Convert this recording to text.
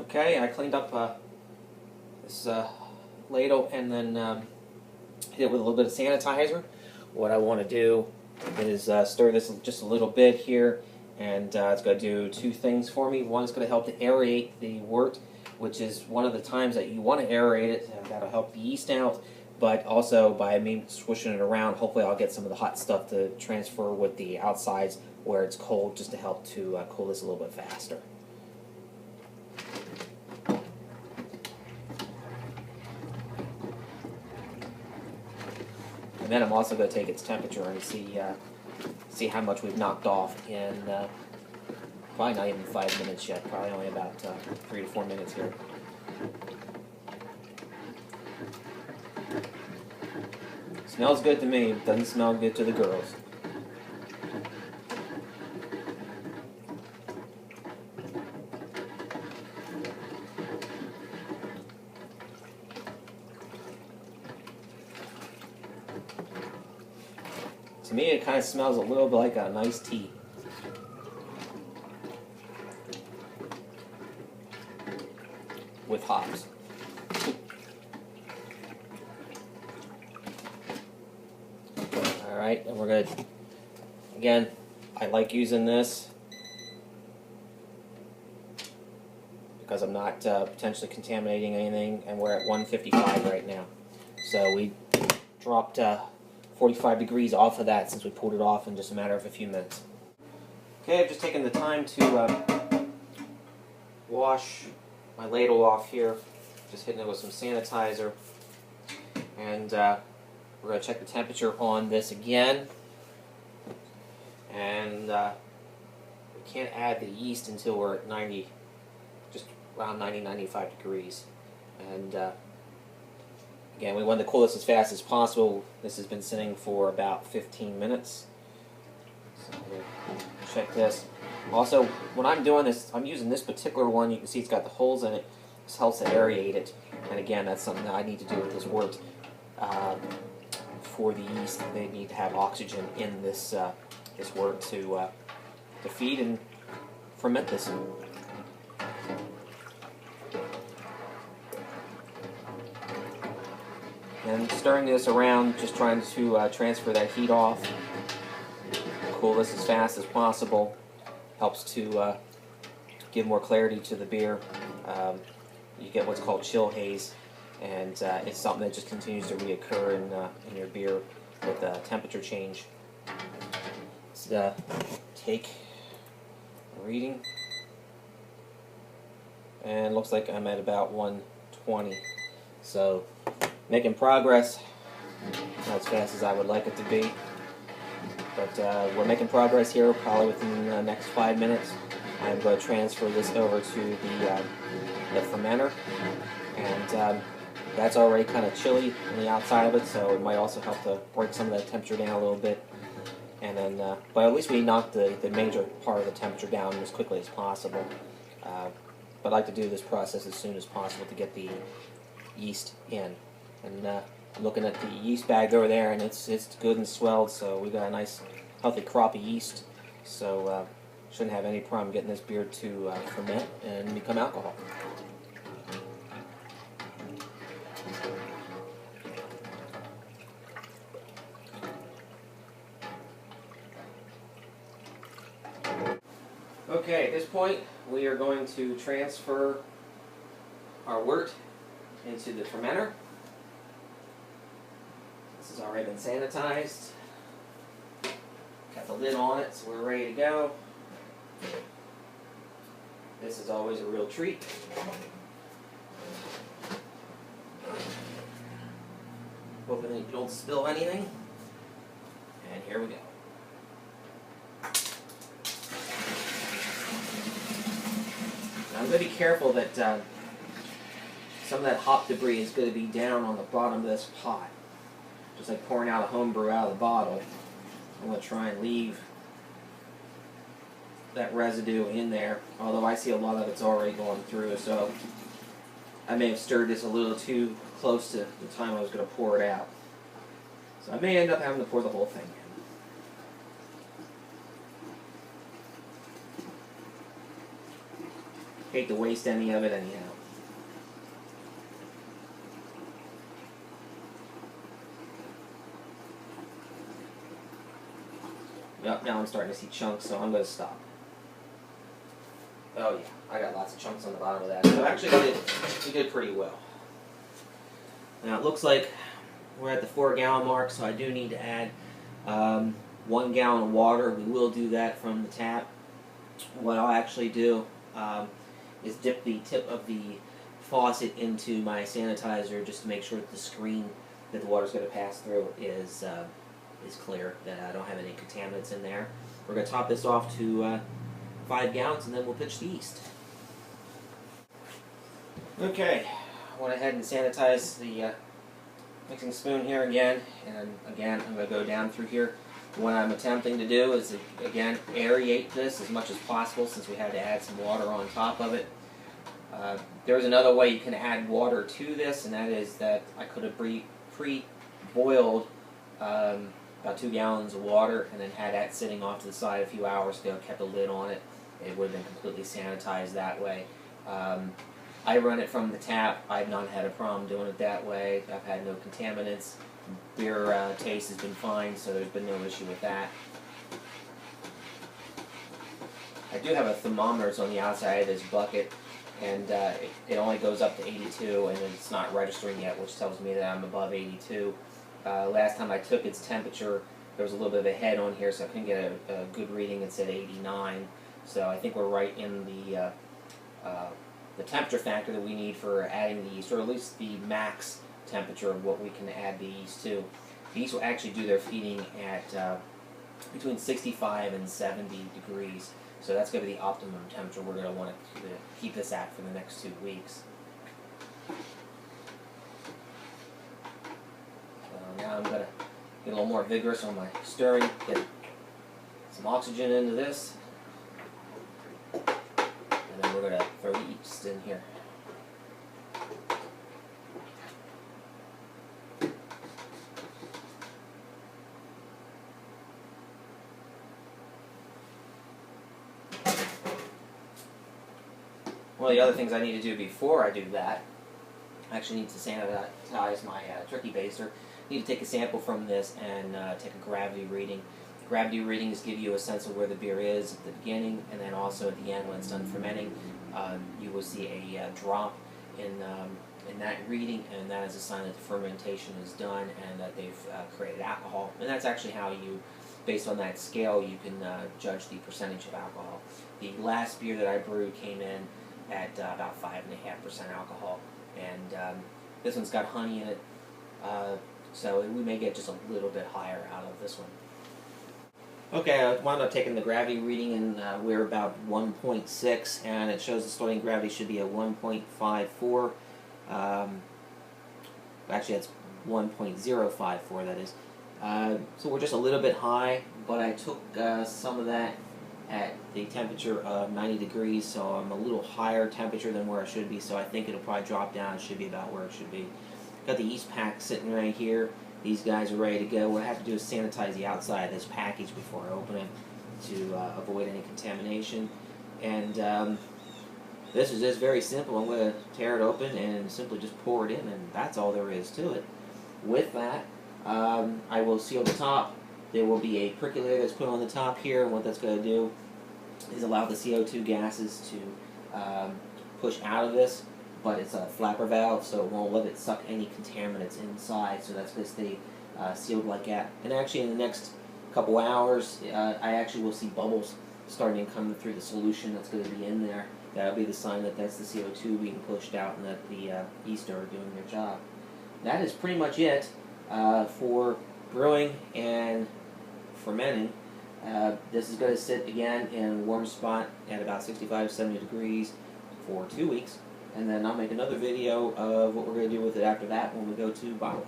Okay, I cleaned up this ladle and then hit it with a little bit of sanitizer. What I want to do is stir this just a little bit here, and it's going to do two things for me. One is going to help to aerate the wort, which is one of the times that you want to aerate it, and that'll help the yeast out. But also by me swishing it around, hopefully I'll get some of the hot stuff to transfer with the outsides where it's cold, just to help to cool this a little bit faster. And then I'm also going to take its temperature and see how much we've knocked off in probably not even 5 minutes yet, probably only about 3 to 4 minutes here. Smells good to me, it doesn't smell good to the girls. To me, it kind of smells a little bit like a nice tea. With hops. Alright, and we're going to, again, I like using this because I'm not potentially contaminating anything, and we're at 155 right now. So we dropped 45 degrees off of that since we pulled it off in just a matter of a few minutes. Okay, I've just taken the time to wash my ladle off here, just hitting it with some sanitizer, and we're going to check the temperature on this again, and we can't add the yeast until we're at 90, just around 90-95 degrees, and again, we want to cool this as fast as possible. This has been sitting for about 15 minutes. So we'll check this. Also, when I'm doing this, I'm using this particular one. You can see it's got the holes in it. This helps to aerate it. And again, that's something that I need to do with this wort. For the yeast, they need to have oxygen in this this wort to feed and ferment this. And stirring this around, just trying to transfer that heat off. Cool this as fast as possible. Helps to give more clarity to the beer. You get what's called chill haze, and it's something that just continues to reoccur in your beer with temperature change. Let's take a reading, and looks like I'm at about 120. So making progress, not as fast as I would like it to be, but we're making progress here. Probably within the next 5 minutes, I'm going to transfer this over to the fermenter, and that's already kind of chilly on the outside of it, so it might also help to break some of that temperature down a little bit. And then, but at least we knocked the major part of the temperature down as quickly as possible. But I like to do this process as soon as possible to get the yeast in. And I'm looking at the yeast bag over there, and it's good and swelled, so we got a nice healthy crop of yeast. So shouldn't have any problem getting this beer to ferment and become alcohol. Okay, at this point we are going to transfer our wort into the fermenter. This has already been sanitized. Got the lid on it, so we're ready to go. This is always a real treat. Hoping that you don't spill anything. And here we go. Now I'm going to be careful that some of that hop debris is going to be down on the bottom of this pot. Just like pouring out a homebrew out of the bottle. I'm going to try and leave that residue in there, although I see a lot of it's already going through, so I may have stirred this a little too close to the time I was going to pour it out. So I may end up having to pour the whole thing in. Hate to waste any of it anyhow. Yep, now I'm starting to see chunks, so I'm going to stop. Oh yeah, I got lots of chunks on the bottom of that. So actually we did pretty well. Now it looks like we're at the 4-gallon mark, so I do need to add 1 gallon of water. We will do that from the tap. What I'll actually do is dip the tip of the faucet into my sanitizer just to make sure that the screen that the water's going to pass through is clear, that I don't have any contaminants in there. We're going to top this off to 5 gallons, and then we'll pitch the yeast. Okay, I went ahead and sanitized the mixing spoon here again, and again I'm going to go down through here. What I'm attempting to do is, again, aerate this as much as possible since we had to add some water on top of it. There's another way you can add water to this, and that is that I could have pre-boiled about 2 gallons of water and then had that sitting off to the side a few hours ago, kept a lid on it. It would have been completely sanitized that way. I run it from the tap. I've not had a problem doing it that way. I've had no contaminants. Beer taste has been fine, so there's been no issue with that. I do have a thermometer on the outside of this bucket, and it only goes up to 82, and it's not registering yet, which tells me that I'm above 82. Last time I took its temperature, there was a little bit of a head on here, so I couldn't get a good reading. It said 89, so I think we're right in the temperature factor that we need for adding the yeast, or at least the max temperature of what we can add the yeast to. The yeast will actually do their feeding at between 65 and 70 degrees, so that's going to be the optimum temperature we're going to want to keep this at for the next 2 weeks. Now I'm going to get a little more vigorous on my stirring, get some oxygen into this, and then we're going to throw the yeast in here. One of the other things I need to do before I do that, I actually need to sanitize my turkey baster. I need to take a sample from this and take a gravity reading. Gravity readings give you a sense of where the beer is at the beginning, and then also at the end when it's done fermenting. You will see a drop in that reading, and that is a sign that the fermentation is done and that they've created alcohol. And that's actually how you, based on that scale, you can judge the percentage of alcohol. The last beer that I brewed came in at about 5.5% alcohol, and this one's got honey in it, so we may get just a little bit higher out of this one. Okay, I wound up taking the gravity reading, and we're about 1.6, and it shows the starting gravity should be at 1.54. Actually, that's 1.054, that is. So we're just a little bit high, but I took some of that at the temperature of 90 degrees, so I'm a little higher temperature than where I should be, so I think it'll probably drop down. It should be about where it should be. Got the yeast pack sitting right here. These guys are ready to go. What I have to do is sanitize the outside of this package before I open it to avoid any contamination. And this is just very simple. I'm going to tear it open and simply just pour it in, and that's all there is to it. With that, I will seal the top. There will be a percolator that's put on the top here, and what that's going to do is allow the CO2 gases to push out of this, but it's a flapper valve, so it won't let it suck any contaminants inside, so that's going to stay sealed like that. And actually in the next couple hours, I actually will see bubbles starting to come through the solution that's going to be in there. That'll be the sign that that's the CO2 being pushed out and that the yeast are doing their job. That is pretty much it for brewing and fermenting. This is going to sit again in a warm spot at about 65-70 degrees for 2 weeks, and then I'll make another video of what we're going to do with it after that when we go to bottle.